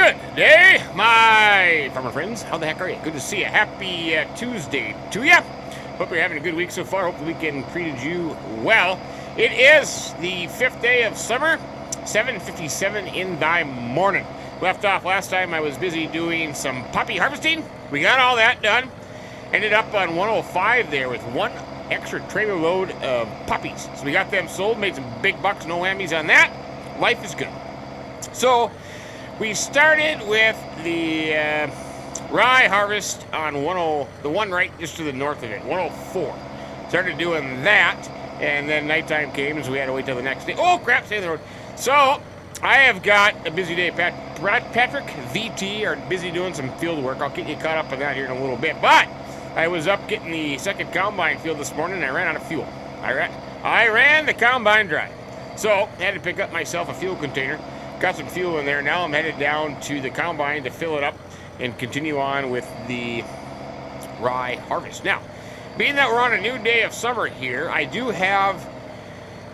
Good day, my farmer friends. How the heck are you? Good to see you. Happy Tuesday to you. Hope you're having a good week so far. Hope the weekend treated you well. It is the 5th day of summer, 7:57 in the morning. Left off last time, I was busy doing some poppy harvesting. We got all that done. Ended up on 105 there with one extra trailer load of poppies. So we got them sold, made some big bucks, no whammies on that. Life is good. So we started with the rye harvest on the one right just to the north of it, 104. Started doing that, and then nighttime came, so we had to wait till the next day. Oh, crap, stay on the road. So I have got a busy day. Patrick, VT, are busy doing some field work. I'll get you caught up on that here in a little bit. But I was up getting the second combine field this morning, and I ran out of fuel. I ran the combine dry. So I had to pick up myself a fuel container. Got some fuel in there. Now I'm headed down to the combine to fill it up and continue on with the rye harvest. Now, being that we're on a new day of summer here, I do have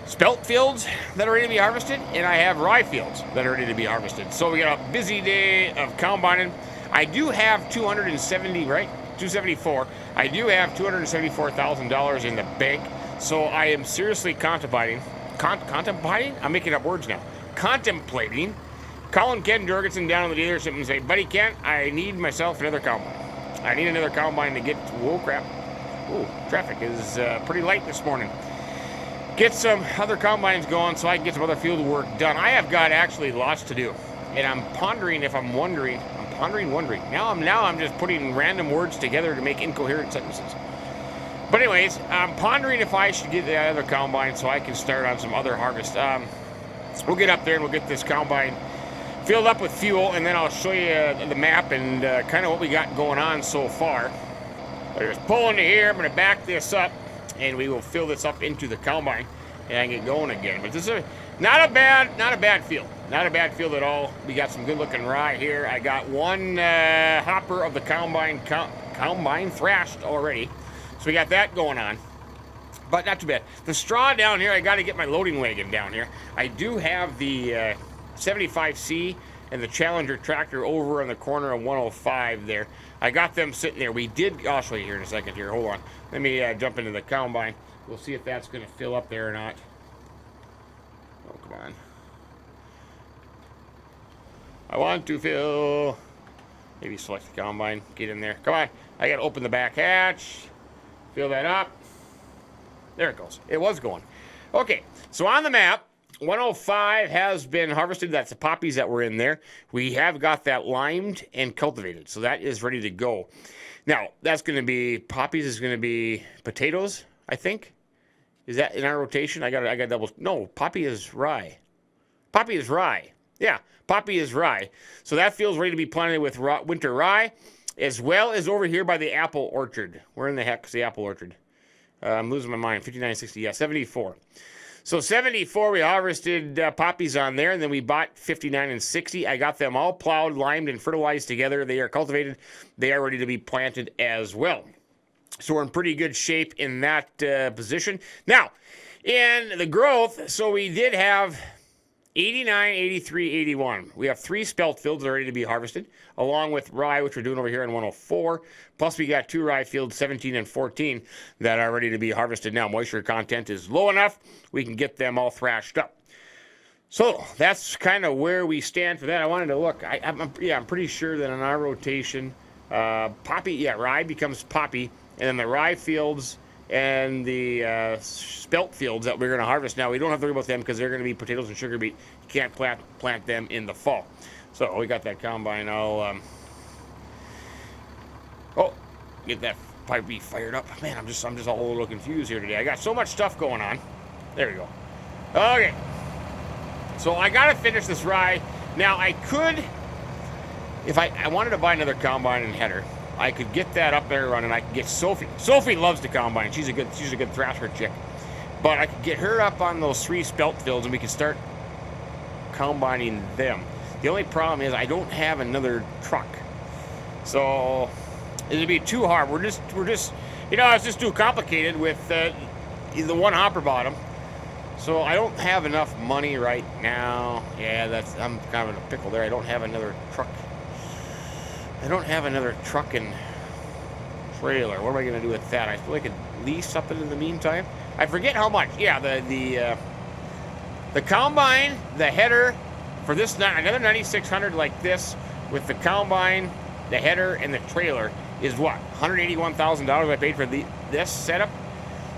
spelt fields that are ready to be harvested, and I have rye fields that are ready to be harvested. So we got a busy day of combining. I do have 274. I do have $274,000 in the bank. So I am seriously contemplating. I'm making up words now. Contemplating calling Ken Jorgensen down to the dealership and say, buddy Ken, I need myself another combine. I need another combine to get, whoa crap. Oh, traffic is pretty light this morning. Get some other combines going so I can get some other field work done. I have got actually lots to do. And I'm pondering if I'm wondering. Now I'm just putting random words together to make incoherent sentences. But anyways, I'm pondering if I should get the other combine so I can start on some other harvest. We'll get up there and we'll get this combine filled up with fuel, and then I'll show you the map and kind of what we got going on so far. I just pull into here. I'm going to back this up, and we will fill this up into the combine and get going again. But this is not a bad field. Not a bad field at all. We got some good-looking rye here. I got one hopper of the combine thrashed already, so we got that going on. But not too bad. The straw down here, I got to get my loading wagon down here. I do have the 75C and the Challenger tractor over on the corner of 105 there. I got them sitting there. I'll show you here in a second here. Hold on. Let me jump into the combine. We'll see if that's going to fill up there or not. Oh, come on. I want to fill. Maybe select the combine. Get in there. Come on. I got to open the back hatch. Fill that up. There it goes. It was going. Okay, so on the map, 105 has been harvested. That's the poppies that were in there. We have got that limed and cultivated, so that is ready to go. Now, that's going to be, poppies is going to be potatoes, I think. Is that in our rotation? I got double. No, poppy is rye. Poppy is rye. Yeah, poppy is rye. So that field's ready to be planted with winter rye, as well as over here by the apple orchard. Where in the heck is the apple orchard? I'm losing my mind. 59.60. Yeah, 74. So 74, we harvested poppies on there, and then we bought 59 and 60. I got them all plowed, limed, and fertilized together. They are cultivated. They are ready to be planted as well. So we're in pretty good shape in that position. Now, in the growth, so we did have 89, 83, 81. We have 3 spelt fields that are ready to be harvested, along with rye, which we're doing over here in 104. Plus, we got 2 rye fields, 17 and 14, that are ready to be harvested now. Moisture content is low enough. We can get them all thrashed up. So that's kind of where we stand for that. I wanted to look. I'm pretty sure that in our rotation, rye becomes poppy, and then the rye fields and the spelt fields that we're going to harvest now, we don't have to worry about them because they're going to be potatoes and sugar beet. You can't plant them in the fall. So we got that combine all. Get that pipe be fired up. Man, I'm just all a little confused here today. I got so much stuff going on. There we go. Okay. So I got to finish this rye. Now I could, if I wanted to buy another combine and header, I could get that up there running. I could get Sophie. Sophie loves the combine. She's a good thrasher chick. But I could get her up on those 3 spelt fields, and we could start combining them. The only problem is I don't have another truck, so it'd be too hard. We're just it's just too complicated with the one hopper bottom. So I don't have enough money right now. Yeah, I'm kind of in a pickle there. I don't have another truck. I don't have another truck and trailer. What am I going to do with that? I feel like I could lease something in the meantime. I forget how much. Yeah, the combine, the header for this, another 9600 like this with the combine, the header, and the trailer is what? $181,000 I paid for this setup.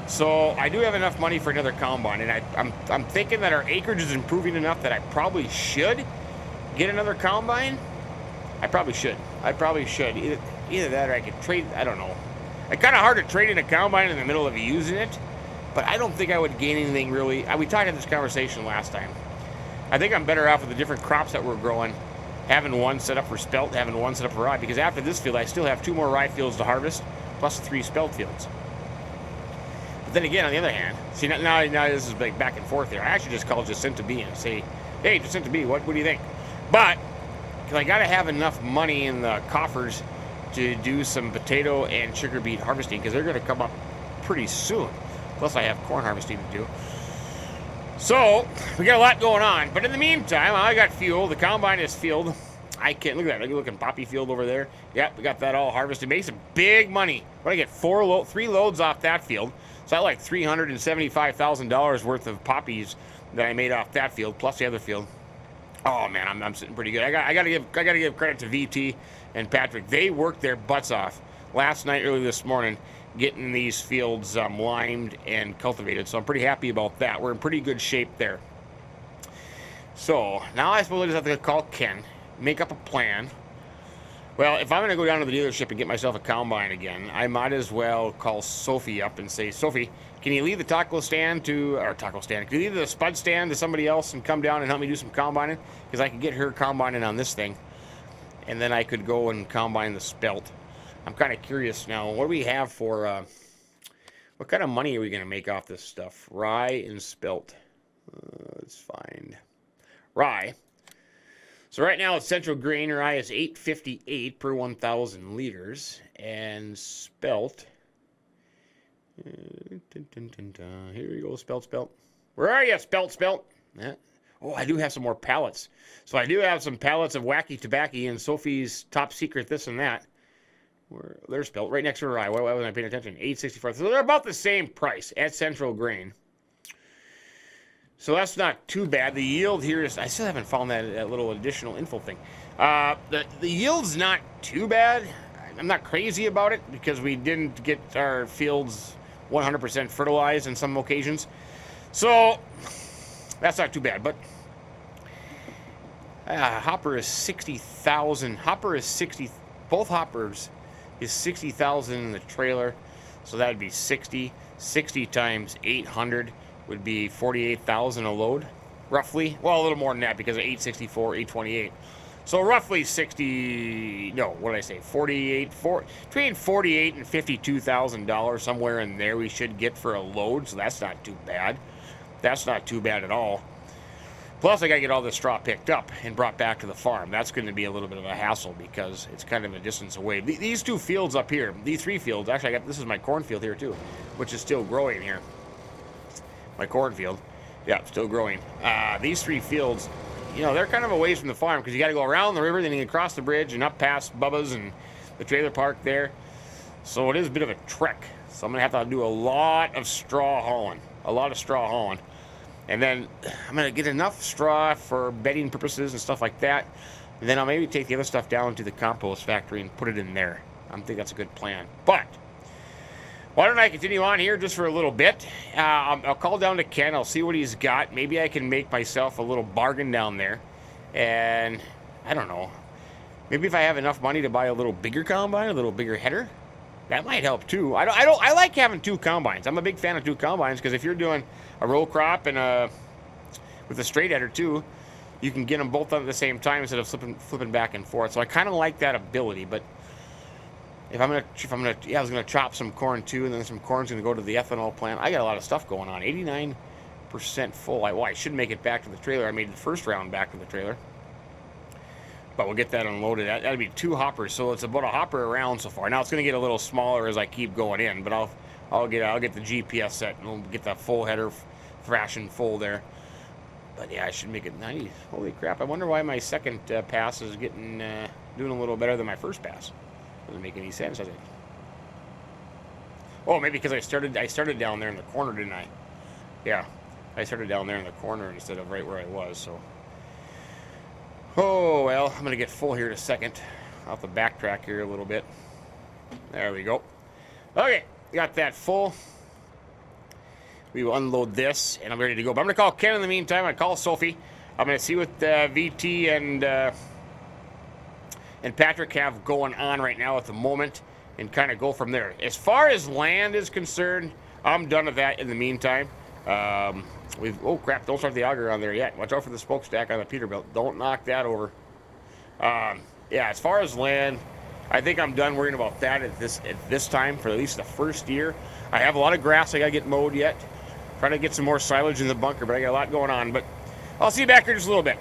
So I do have enough money for another combine, and I'm thinking that our acreage is improving enough that I probably should get another combine. I probably should. Either that or I could trade. I don't know. It's kind of hard to trade in a combine in the middle of using it, but I don't think I would gain anything really. We talked about this conversation last time. I think I'm better off with the different crops that we're growing, having one set up for spelt, having one set up for rye, because after this field I still have 2 more rye fields to harvest, plus 3 spelt fields. But then again, on the other hand, see, now this is like back and forth here. I actually just called Jacinta B and say, hey, Jacinta B, what do you think? But, because I got to have enough money in the coffers to do some potato and sugar beet harvesting, because they're going to come up pretty soon. Plus I have corn harvesting to do. So, we got a lot going on. But in the meantime, I got fuel. The combine is filled. I can't, look at that. Look at looking poppy field over there. Yep, we got that all harvested. Made some big money. What did I get? 3 loads off that field. So I like $375,000 worth of poppies that I made off that field, plus the other field. Oh man, I'm sitting pretty good. I gotta give credit to VT and Patrick. They worked their butts off last night, early this morning, getting these fields limed and cultivated. So I'm pretty happy about that. We're in pretty good shape there. So now I suppose I just have to call Ken, make up a plan. Well, if I'm going to go down to the dealership and get myself a combine again, I might as well call Sophie up and say, Sophie, can you leave the taco stand, can you leave the spud stand to somebody else and come down and help me do some combining? Because I could get her combining on this thing, and then I could go and combine the spelt. I'm kind of curious now, what do we have for, what kind of money are we going to make off this stuff? Rye and spelt. Let's find rye. So right now it's central grain. Rye is $8.58 per 1,000 liters, and spelt. Here we go, spelt. Where are you, spelt? Yeah. Oh, I do have some more pallets. So I do have some pallets of wacky tobacco and Sophie's top secret this and that. They're spelt right next to rye. Why wasn't I paying attention? $8.64. So they're about the same price at central grain. So that's not too bad. The yield here is, I still haven't found that little additional info thing. The yield's not too bad. I'm not crazy about it because we didn't get our fields 100% fertilized in some occasions. So that's not too bad. But hopper is 60,000. Hopper is 60. Both hoppers is 60,000 in the trailer. So that would be 60 times 800. Would be 48,000 a load, roughly. Well, a little more than that because of 864, 828. So roughly 60. No, what did I say? 48. Between 48 and $52,000 somewhere in there we should get for a load. So that's not too bad. That's not too bad at all. Plus, I got to get all this straw picked up and brought back to the farm. That's going to be a little bit of a hassle because it's kind of a distance away. These 2 fields up here, these 3 fields. Actually, this is my cornfield here too, which is still growing here. My cornfield, yeah, still growing. These 3 fields, you know, they're kind of a ways from the farm because you got to go around the river, then you can cross the bridge and up past Bubba's and the trailer park there. So it is a bit of a trek. So I'm going to have to do a lot of straw hauling. And then I'm going to get enough straw for bedding purposes and stuff like that. And then I'll maybe take the other stuff down to the compost factory and put it in there. I think that's a good plan. But why don't I continue on here just for a little bit? I'll call down to Ken. I'll see what he's got. Maybe I can make myself a little bargain down there. And I don't know. Maybe if I have enough money to buy a little bigger combine, a little bigger header, that might help too. I like having 2 combines. I'm a big fan of 2 combines because if you're doing a row crop and with a straight header too, you can get them both on at the same time instead of flipping back and forth. So I kind of like that ability, but I was gonna chop some corn too, and then some corn's gonna go to the ethanol plant. I got a lot of stuff going on. 89% full. I should make it back to the trailer. I made the first round back to the trailer, but we'll get that unloaded. That'll be 2 hoppers, so it's about a hopper around so far. Now it's gonna get a little smaller as I keep going in, but I'll get the GPS set and we'll get that full header thrashing full there. But yeah, I should make it 90. Holy crap! I wonder why my second pass is getting doing a little better than my first pass. Doesn't make any sense, does it? Oh, maybe because I started down there in the corner, didn't I? Yeah, I started down there in the corner instead of right where I was. So, oh well, I'm gonna get full here in a second. I'll have to backtrack here a little bit. There we go. Okay, got that full. We will unload this, and I'm ready to go. But I'm going to call Ken in the meantime. I call Sophie. I'm going to see what VT and Patrick have going on right now at the moment, and kind of go from there. As far as land is concerned, I'm done with that in the meantime. Oh crap! Don't start the auger on there yet. Watch out for the smokestack on the Peterbilt. Don't knock that over. Yeah, as far as land, I think I'm done worrying about that at this time for at least the first year. I have a lot of grass I got to get mowed yet. Trying to get some more silage in the bunker, but I got a lot going on. But I'll see you back here just a little bit.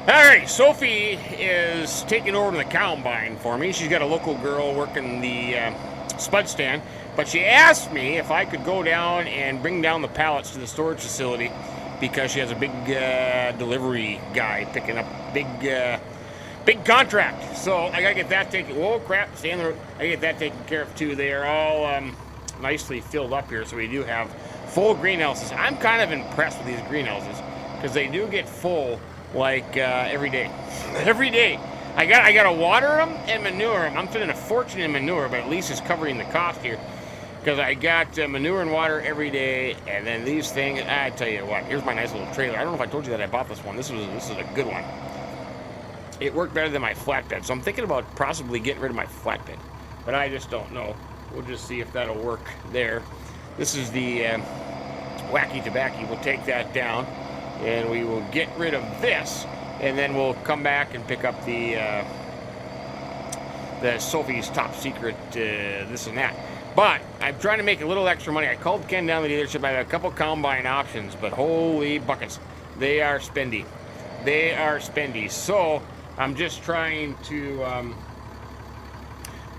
Alright, Sophie is taking over the combine for me. She's got a local girl working the spud stand. But she asked me if I could go down and bring down the pallets to the storage facility because she has a big delivery guy picking up big contract. So I gotta get that taken. Whoa, crap! Stay on the road. I get that taken care of too. They are all nicely filled up here, so we do have full greenhouses. I'm kind of impressed with these greenhouses because they do get full like every day. Every day. I gotta water them and manure them. I'm spending a fortune in manure, but at least it's covering the cost here because I got manure and water every day. And then these things, I tell you what. Here's my nice little trailer. I don't know if I told you that I bought this one. This is a good one. It worked better than my flatbed, so I'm thinking about possibly getting rid of my flatbed, but I just don't know. We'll just see if that'll work there. This is the wacky tobacco. We'll take that down, and we will get rid of this, and then we'll come back and pick up the Sophie's top secret this and that. But I'm trying to make a little extra money. I called Ken down to the dealership. I have a couple combine options, but holy buckets, they are spendy. They are spendy. So I'm just trying to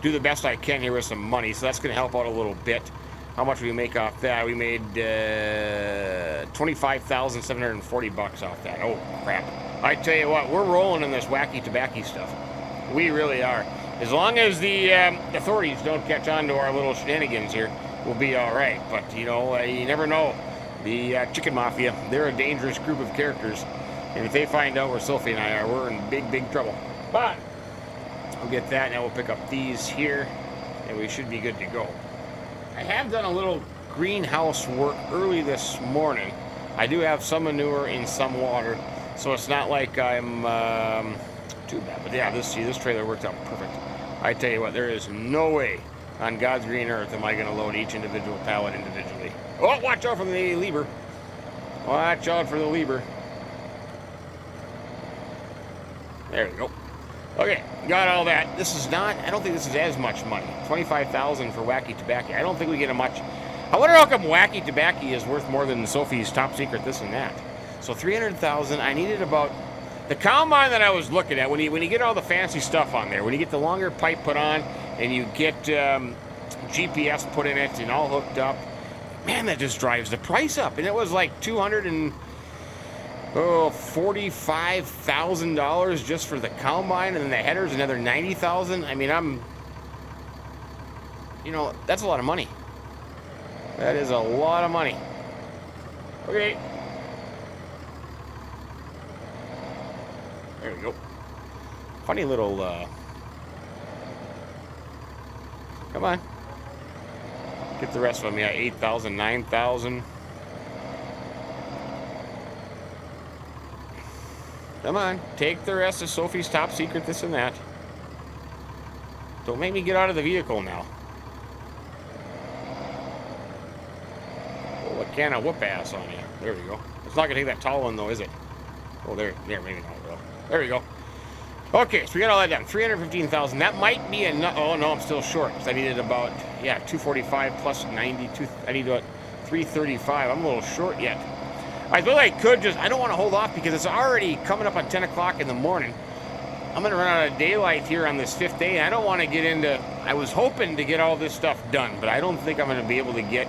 do the best I can here with some money, so that's going to help out a little bit. How much we make off that? We made $25,740 off that. Oh crap! I tell you what, we're rolling in this wacky tobacco stuff. We really are. As long as the authorities don't catch on to our little shenanigans here, we'll be all right. But you know, you never know. The chicken mafia, they're a dangerous group of characters. And if they find out where Sophie and I are, we're in big trouble. But we'll get that. Now we'll pick up these here, and we should be good to go. I have done a little greenhouse work early this morning. I do have some manure in some water, so it's not like I'm too bad. But yeah, this trailer worked out perfect. I tell you what, there is no way on God's green earth am I going to load each individual pallet individually. Oh, watch out for the lever. Watch out for the lever. There we go. Okay, got all that. This is not, I don't think this is as much money. $25,000 for wacky tobacco. I don't think we get a much. I wonder how come wacky tobacco is worth more than Sophie's top secret this and that. So $300,000. I needed about the combine that I was looking at. When you get all the fancy stuff on there, when you get the longer pipe put on, and you get GPS put in it and all hooked up, man, that just drives the price up. And it was like $45,000 just for the combine, and then the headers another $90,000. I mean, that's a lot of money. That is a lot of money. Okay. There we go. Funny little, come on. Get the rest of them. Yeah, 8,000, 9,000. Come on, take the rest of Sophie's top secret, this and that. Don't make me get out of the vehicle now. Oh, I can't whoop ass on you. There we go. It's not gonna take that tall one though, is it? Oh, there, maybe not. Well, there we go. Okay, so we got all that done. 315,000. That might be enough. Oh no, I'm still short because I needed about 245 plus 92. I need about 335. I'm a little short yet. I thought I could I don't want to hold off because it's already coming up on 10 o'clock in the morning. I'm going to run out of daylight here on this 5th day, and I don't want to get into, I was hoping to get all this stuff done, but I don't think I'm going to be able to get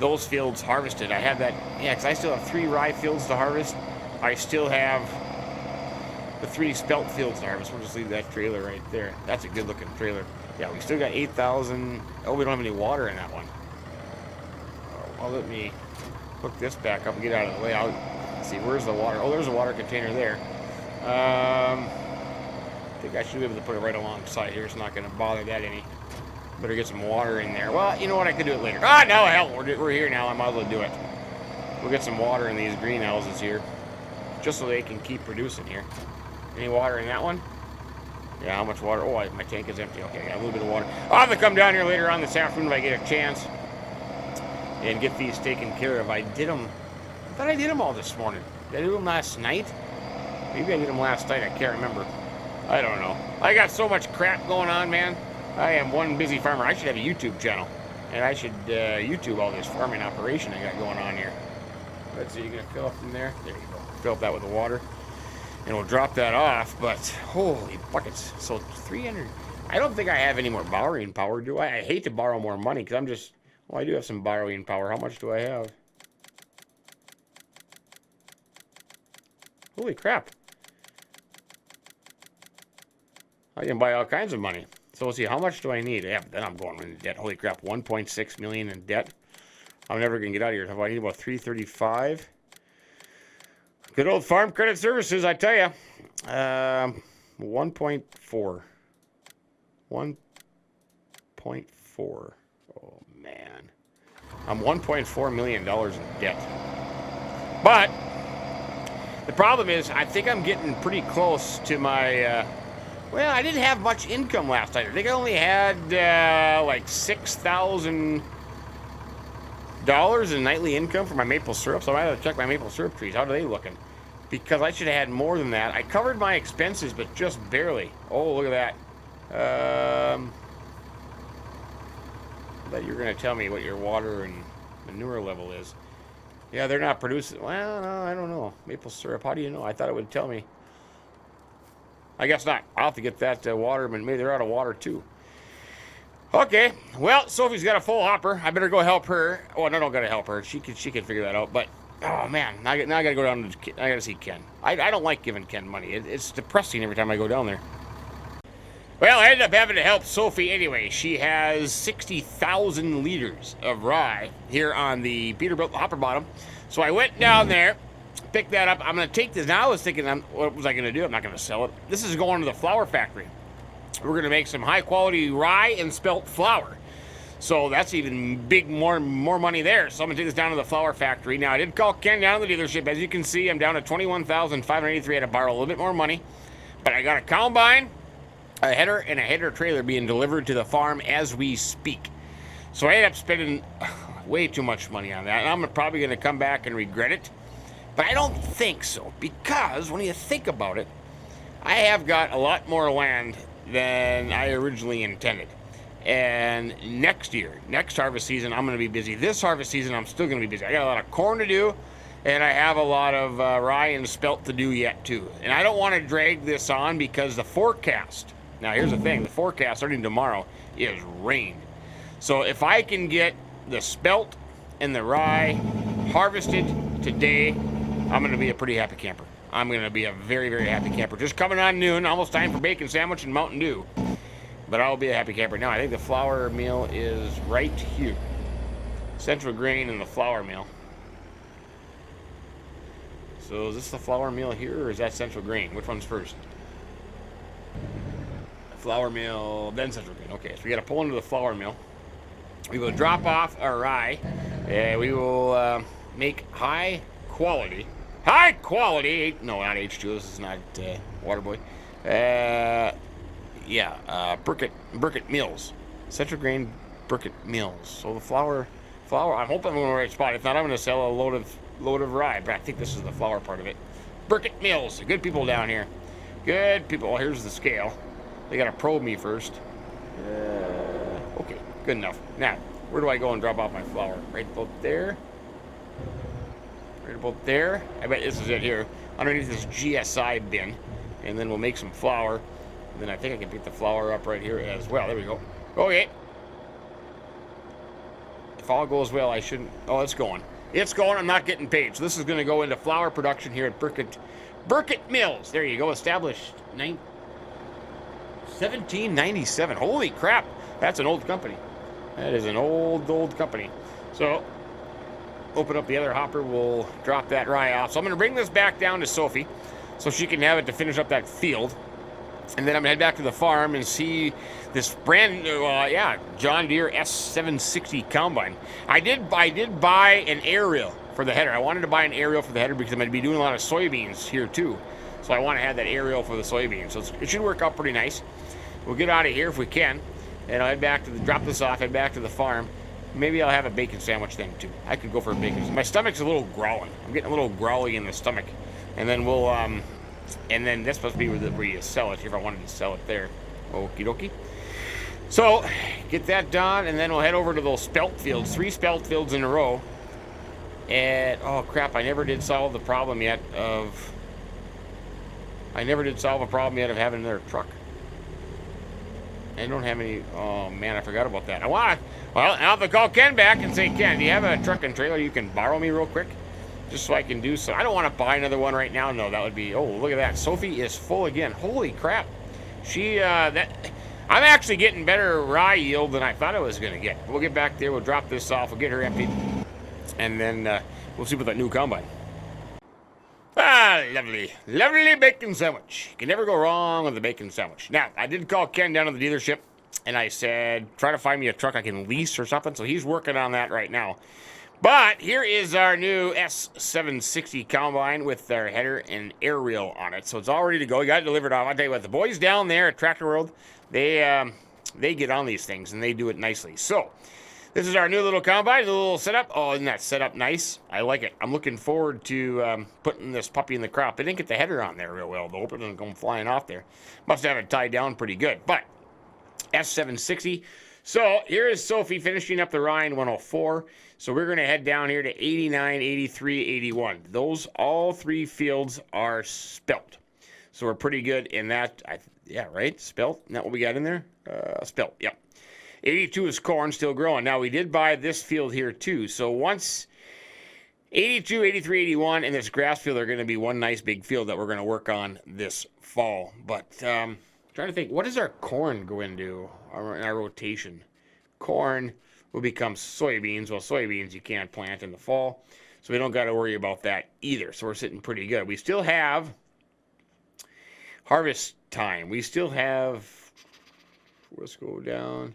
those fields harvested. I had that, yeah, because I still have 3 rye fields to harvest. I still have the 3 spelt fields to harvest. We'll just leave that trailer right there. That's a good looking trailer. Yeah, we still got 8,000. Oh, we don't have any water in that one. Well, let me hook this back up and get out of the way. Let's see, where's the water? Oh, there's a water container there. I think I should be able to put it right alongside here. It's not going to bother that any. Better get some water in there. Well, you know what? I could do it later. Ah, no, hell, we're here now. I might as well do it. We'll get some water in these greenhouses here, just so they can keep producing here. Any water in that one? Yeah, how much water? Oh, my tank is empty. Okay, I got a little bit of water. I'll have to come down here later on this afternoon if I get a chance and get these taken care of. I thought I did them all this morning. Did I do them last night? Maybe I did them last night. I can't remember. I don't know. I got so much crap going on, man. I am one busy farmer. I should have a YouTube channel. And I should YouTube all this farming operation I got going on here. Let's see, you're going to fill up in there? There you go. Fill up that with the water. And we'll drop that off. But, holy buckets. So, 300. I don't think I have any more borrowing power, do I? I hate to borrow more money because I'm just... Well, I do have some borrowing power. How much do I have? Holy crap. I can buy all kinds of money. So we'll see, how much do I need? Yeah, then I'm going into debt. Holy crap, 1.6 million in debt. I'm never going to get out of here. I need about 335. Good old Farm Credit Services, I tell you. 1.4. 1.4. Oh, man. I'm $1.4 million in debt. But the problem is, I think I'm getting pretty close to my... well, I didn't have much income last night. I think I only had like $6,000 in nightly income for my maple syrup. So I had to check my maple syrup trees. How are they looking? Because I should have had more than that. I covered my expenses, but just barely. Oh, look at that. I bet you're going to tell me what your water and manure level is. Yeah, they're not producing. Well, no, I don't know. Maple syrup, how do you know? I thought it would tell me. I guess not. I'll have to get that water, but maybe they're out of water too. Okay, well, Sophie's got a full hopper. I better go help her. Oh, no, I don't gotta help her. She can figure that out. But oh man, now I gotta go down. I gotta see Ken. I don't like giving Ken money. It's depressing every time I go down there. Well, I ended up having to help Sophie anyway. She has 60,000 liters of rye here on the Peterbilt hopper bottom. So I went down there. Pick that up. I'm going to take this. Now I was thinking, what was I going to do? I'm not going to sell it. This is going to the flour factory. We're going to make some high quality rye and spelt flour. So that's even more money there. So I'm going to take this down to the flour factory. Now I did call Ken down to the dealership. As you can see, I'm down to $21,583. I had to borrow a little bit more money. But I got a combine, a header, and a header trailer being delivered to the farm as we speak. So I ended up spending way too much money on that. And I'm probably going to come back and regret it. But I don't think so, because when you think about it, I have got a lot more land than I originally intended. And next harvest season, I'm going to be busy. This harvest season, I'm still going to be busy. I got a lot of corn to do, and I have a lot of rye and spelt to do yet, too. And I don't want to drag this on because the forecast, now here's the thing, the forecast starting tomorrow is rain. So if I can get the spelt and the rye harvested today, I'm going to be a pretty happy camper. I'm going to be a very, very happy camper. Just coming on noon, almost time for bacon sandwich and Mountain Dew. But I'll be a happy camper. Now, I think the flour mill is right here. Central Grain and the flour mill. So is this the flour mill here, or is that Central Grain? Which one's first? Flour mill, then Central Grain. Okay, so we got to pull into the flour mill. We will drop off our rye. We will make high quality, no, not H2, this is not Waterboy. Burkett Mills. Central Grain Burkett Mills. So the flour, I'm hoping I'm in the right spot. If not, I'm going to sell a load of rye, but I think this is the flour part of it. Burkett Mills, good people down here. Good people. Well, here's the scale. They got to probe me first. Okay, good enough. Now, where do I go and drop off my flour? Right about there. Right about there. I bet this is it here. Underneath this GSI bin. And then we'll make some flour. And then I think I can pick the flour up right here as well. There we go. Okay. if all goes well, I shouldn't. Oh, it's going. It's going. I'm not getting paid. So this is going to go into flour production here at Burkett Mills. There you go. Established 1797. Holy crap. That's an old company. That is an old company. So open up the other hopper. We'll drop that rye off. So I'm going to bring this back down to Sophie so she can have it to finish up that field. And then I'm going to head back to the farm and see this brand new, John Deere S760 combine. I did buy an aerial for the header. I wanted to buy an aerial for the header because I'm going to be doing a lot of soybeans here too. So I want to have that aerial for the soybeans. So it should work out pretty nice. We'll get out of here if we can. And I'll head back to drop this off, head back to the farm. Maybe I'll have a bacon sandwich then too. I could go for a bacon. My stomach's a little growling. I'm getting a little growly in the stomach. And then we'll, and then this must be where you sell it, if I wanted to sell it there. Okie dokie. So, get that done, and then we'll head over to those spelt fields. 3 spelt fields in a row. And, oh crap, I never did solve the problem yet of... having another truck. I don't have any... Oh, man, I forgot about that. Well, I'll have to call Ken back and say, Ken, do you have a truck and trailer you can borrow me real quick? Just so I can do so. I don't want to buy another one right now. No, that would be... Oh, look at that. Sophie is full again. Holy crap. I'm actually getting better rye yield than I thought I was going to get. We'll get back there. We'll drop this off. We'll get her emptied. And then we'll see with that new combine. Ah, lovely. Lovely bacon sandwich. You can never go wrong with the bacon sandwich. Now, I did call Ken down to the dealership. And I said, try to find me a truck I can lease or something. So he's working on that right now. But here is our new S760 combine with their header and aerial on it. So it's all ready to go. We got it delivered off. I'll tell you what, the boys down there at Tractor World, they get on these things and they do it nicely. So this is our new little combine, a little setup. Oh, isn't that setup nice? I like it. I'm looking forward to putting this puppy in the crop. They didn't get the header on there real well, though. It didn't come flying off there. Must have it tied down pretty good. But S760. So here is Sophie finishing up the Ryan 104. So we're going to head down here to 89, 83, 81. Those all 3 fields are spelt. So we're pretty good in that. Yeah, right? Spelt? Isn't that what we got in there? Spelt, yep. 82 is corn, still growing. Now, we did buy this field here, too. So once 82, 83, 81, and this grass field are going to be one nice big field that we're going to work on this fall. But trying to think, what does our corn go into in our rotation? Corn will become soybeans. Well, soybeans you can't plant in the fall, so we don't got to worry about that either. So we're sitting pretty good. We still have harvest time. We still have, let's go down,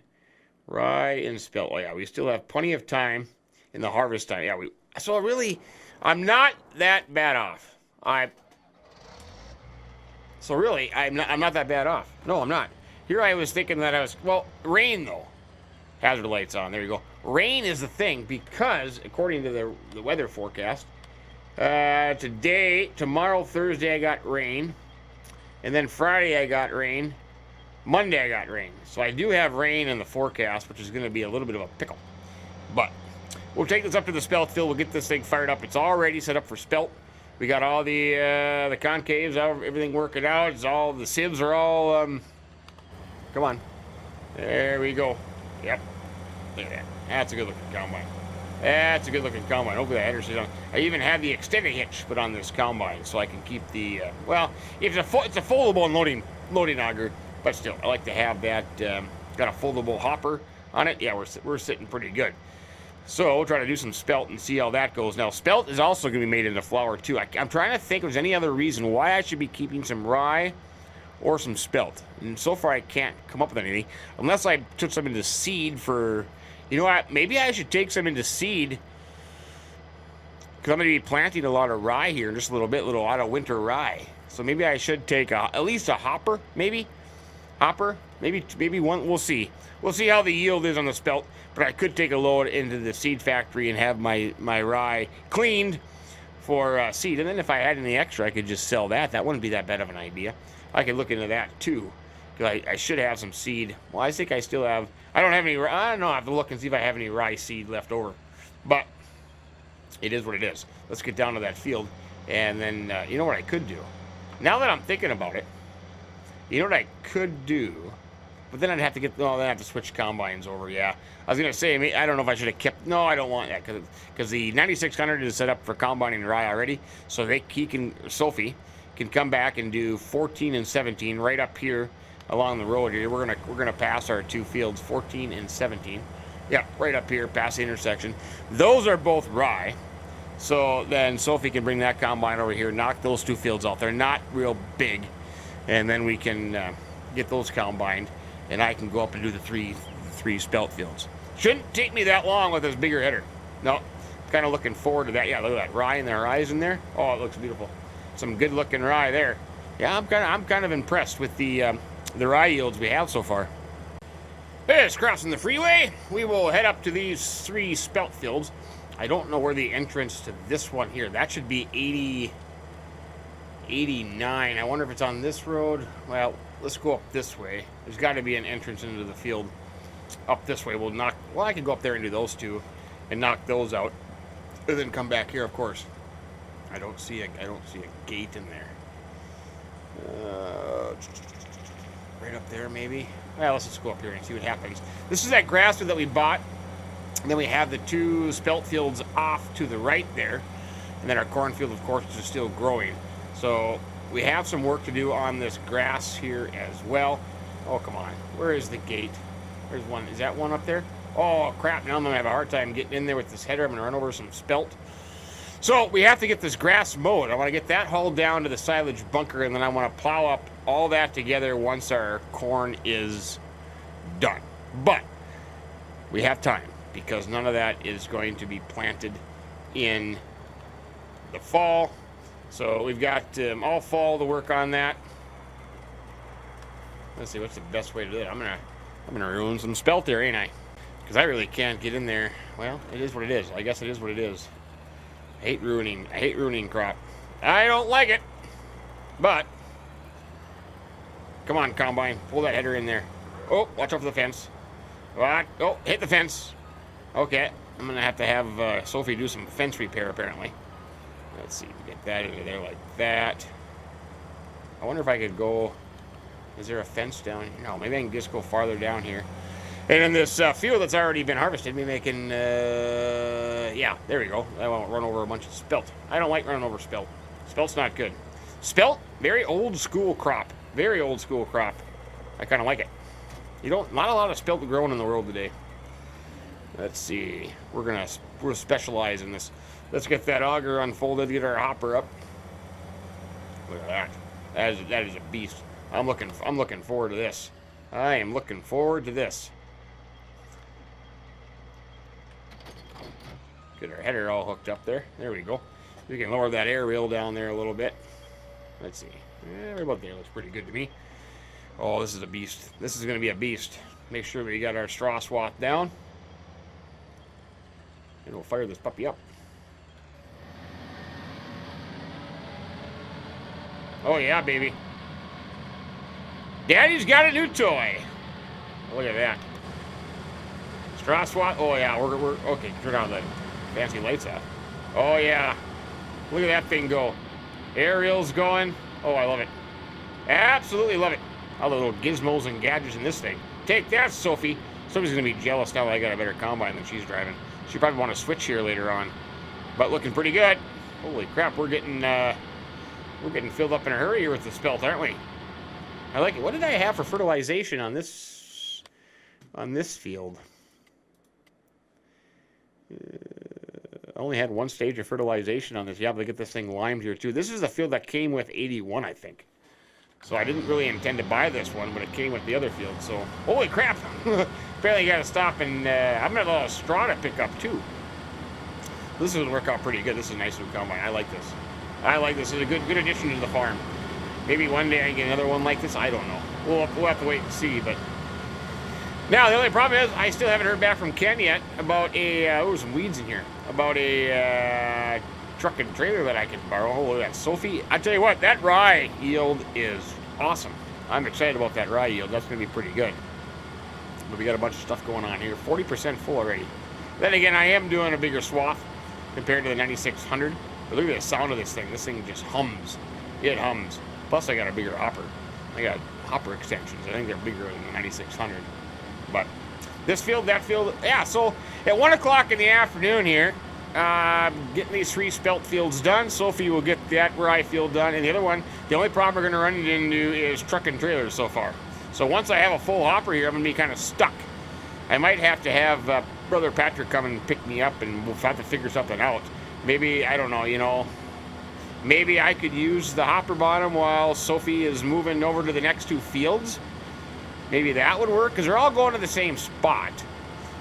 rye and spelt. Oh yeah, we still have plenty of time in the harvest time. Yeah, so really, I'm not that bad off. I'm not that bad off. No, I'm not. Here I was thinking that I was, well, rain though. Hazard lights on. There you go. Rain is the thing because, according to the weather forecast, tomorrow, Thursday, I got rain. And then Friday, I got rain. Monday, I got rain. So I do have rain in the forecast, which is going to be a little bit of a pickle. But we'll take this up to the spelt field. We'll get this thing fired up. It's already set up for spelt. We got all the concaves, everything working out. It's all, the sieves are all, come on. There we go. Yep. Look at that. That's a good looking combine. That's a good looking combine. Hopefully the header stays on. I even have the extended hitch put on this combine so I can keep the, well, it's a foldable and loading auger, but still, I like to have that, got a foldable hopper on it. Yeah, we're sitting pretty good. So we'll try to do some spelt and see how that goes. Now, spelt is also going to be made into flour too. I'm trying to think if there's any other reason why I should be keeping some rye or some spelt. And so far I can't come up with anything. Unless I took some into seed for, you know what, maybe I should take some into seed. Because I'm going to be planting a lot of rye here in just a little bit, a lot of winter rye. So maybe I should take at least a hopper, maybe? Hopper? Maybe one, we'll see. We'll see how the yield is on the spelt. But I could take a load into the seed factory and have my rye cleaned for seed. And then if I had any extra, I could just sell that. That wouldn't be that bad of an idea. I could look into that too. I should have some seed. Well, I think I still have. I don't have any. I don't know. I have to look and see if I have any rye seed left over. But it is what it is. Let's get down to that field. And then, you know what I could do? Now that I'm thinking about it, you know what I could do But then I'd have to get, then I have to switch combines over, yeah. I was going to say, I don't know if I should have kept, no, I don't want that, because the 9600 is set up for combining rye already, so Sophie can come back and do 14 and 17 right up here along the road here. We're gonna pass our two fields, 14 and 17. Yeah, right up here, past the intersection. Those are both rye. So then Sophie can bring that combine over here, knock those two fields out. They're not real big. And then we can get those combined, and I can go up and do the three spelt fields. Shouldn't take me that long with this bigger header. No, kind of looking forward to that. Yeah, look at that rye and the horizon there. Oh, it looks beautiful. Some good looking rye there. Yeah, I'm kind of impressed with the rye yields we have so far. It's crossing the freeway. We will head up to these three spelt fields. I don't know where the entrance to this one here. That should be 89. I wonder if it's on this road. Well, let's go up this way. There's got to be an entrance into the field up this way. Well, I could go up there and do those two and knock those out, and then come back here, of course. I don't see a gate in there. Right up there, maybe. Well, let's just go up here and see what happens. This is that grass field that we bought. And then we have the two spelt fields off to the right there. And then our cornfield, of course, is still growing. So we have some work to do on this grass here as well. Oh, come on. Where is the gate? There's one. Is that one up there? Oh, crap. Now I'm going to have a hard time getting in there with this header. I'm going to run over some spelt. So we have to get this grass mowed. I want to get that hauled down to the silage bunker, and then I want to plow up all that together once our corn is done. But we have time, because none of that is going to be planted in the fall. So we've got all fall to work on that. Let's see, what's the best way to do it? I'm gonna ruin some spelt there, ain't I? Because I really can't get in there. Well, it is what it is. I guess it is what it is. I hate ruining crop. I don't like it. But come on, combine, pull that header in there. Oh, watch out for the fence. What? Oh, hit the fence. Okay, I'm gonna have to have Sophie do some fence repair apparently. Let's see, get that into there like that. I wonder if I could go. Is there a fence down here? No, maybe I can just go farther down here. And in this field that's already been harvested, maybe I can, yeah, there we go. I won't run over a bunch of spelt. I don't like running over spelt. Spelt's not good. Spelt, very old school crop. Very old school crop. I kind of like it. Not a lot of spelt growing in the world today. Let's see. We're specialize in this. Let's get that auger unfolded, get our hopper up. Look at that. That is a beast. I'm looking forward to this. I am looking forward to this. Get our header all hooked up there. There we go. We can lower that air wheel down there a little bit. Let's see. Right about there looks pretty good to me. Oh, this is a beast. This is going to be a beast. Make sure we got our straw swath down. And we'll fire this puppy up. Oh yeah, baby. Daddy's got a new toy. Look at that. Straw swath. Oh yeah, we're okay. Turn on the fancy lights off. Oh yeah. Look at that thing go. Aerial's going. Oh, I love it. Absolutely love it. All the little gizmos and gadgets in this thing. Take that, Sophie. Sophie's gonna be jealous now that I got a better combine than she's driving. She probably want to switch here later on. But looking pretty good. Holy crap, we're getting filled up in a hurry here with the spelt, aren't we? I like it. What did I have for fertilization on this field? I only had one stage of fertilization on this. Yeah, but I get this thing limed here too. This is the field that came with 81, I think. So I didn't really intend to buy this one, but it came with the other field. So holy crap! Apparently, got to stop and I'm gonna allow a straw to pick up too. This is gonna work out pretty good. This is a nice new combine. I like this. I like this. It's a good addition to the farm. Maybe one day I can get another one like this. I don't know. We'll have to wait and see. But now the only problem is I still haven't heard back from Ken yet about there's some weeds in here. About a truck and trailer that I can borrow. Oh, look at that, Sophie. I tell you what, that rye yield is awesome. I'm excited about that rye yield. That's gonna be pretty good. But we got a bunch of stuff going on here. 40% full already. Then again, I am doing a bigger swath compared to the 9600. But look at the sound of this thing. This thing just hums. It hums. Plus, I got a bigger hopper. I got hopper extensions. I think they're bigger than the 9600. But this field, that field, yeah. So at 1 o'clock in the afternoon here, getting these 3 spelt fields done. Sophie will get that Rye field done, and the other one, the only problem we're going to run it into is truck and trailers so far. So once I have a full hopper here, I'm going to be kind of stuck. I might have to have Brother Patrick come and pick me up, and we'll have to figure something out. Maybe, I don't know, you know, maybe I could use the hopper bottom while Sophie is moving over to the next 2 fields. Maybe that would work, because they're all going to the same spot.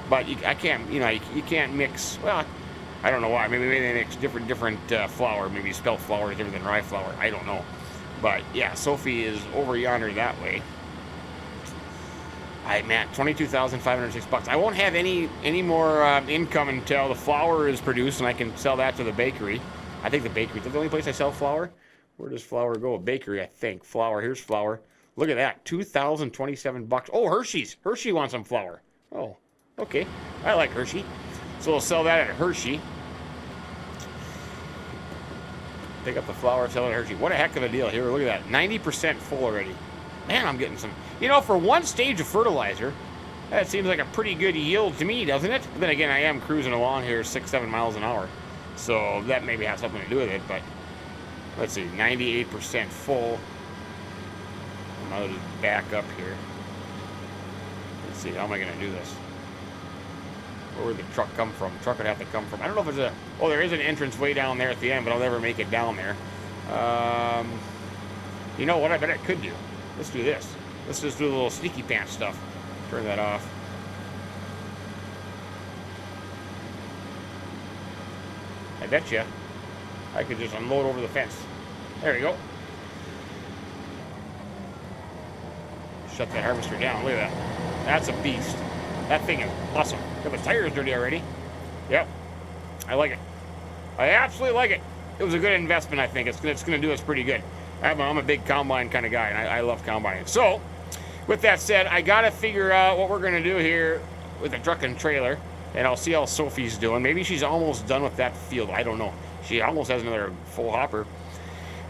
But I can't, you know, you can't mix, well, I don't know why. Maybe they mix different flour. Maybe spelt flour is different than rye flour. I don't know. But yeah, Sophie is over yonder that way. Man, $22,506. I won't have any more income until the flour is produced and I can sell that to the bakery. I think the bakery is the only place I sell flour. Where does flour go? A bakery, I think. Flour. Here's flour. Look at that. $2,027. Oh, Hershey's. Hershey wants some flour. Oh, okay. I like Hershey. So we'll sell that at Hershey. Pick up the flour, sell it at Hershey. What a heck of a deal. Here, look at that. 90% full already. Man, I'm getting some. You know, for 1 stage of fertilizer, that seems like a pretty good yield to me, doesn't it? But then again, I am cruising along here 6-7 miles an hour. So that maybe has something to do with it. But let's see, 98% full. I'll just back up here. Let's see, how am I going to do this? Where would the truck come from? The truck would have to come from. I don't know if it's a. Oh, there is an entrance way down there at the end, but I'll never make it down there. You know what? I bet I could do. Let's do this. Let's just do a little sneaky pants stuff. Turn that off. I bet you I could just unload over the fence. There we go. Shut that harvester down. Look at that. That's a beast. That thing is awesome. Got the tires dirty already. Yep. I like it. I absolutely like it. It was a good investment, I think. It's going to do us pretty good. I'm a big combine kind of guy, and I love combining. So, with that said, I got to figure out what we're going to do here with the truck and trailer, and I'll see how Sophie's doing. Maybe she's almost done with that field. I don't know. She almost has another full hopper.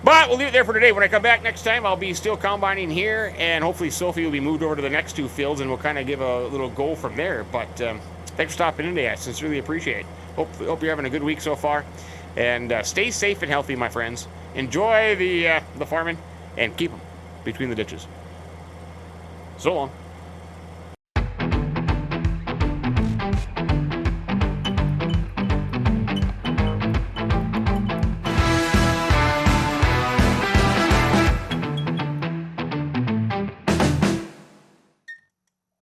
But we'll leave it there for today. When I come back next time, I'll be still combining here, and hopefully Sophie will be moved over to the next 2 fields, and we'll kind of give a little go from there. But thanks for stopping in today. I sincerely appreciate it. Hope you're having a good week so far. And stay safe and healthy, my friends. Enjoy the farming, and keep them between the ditches. So long.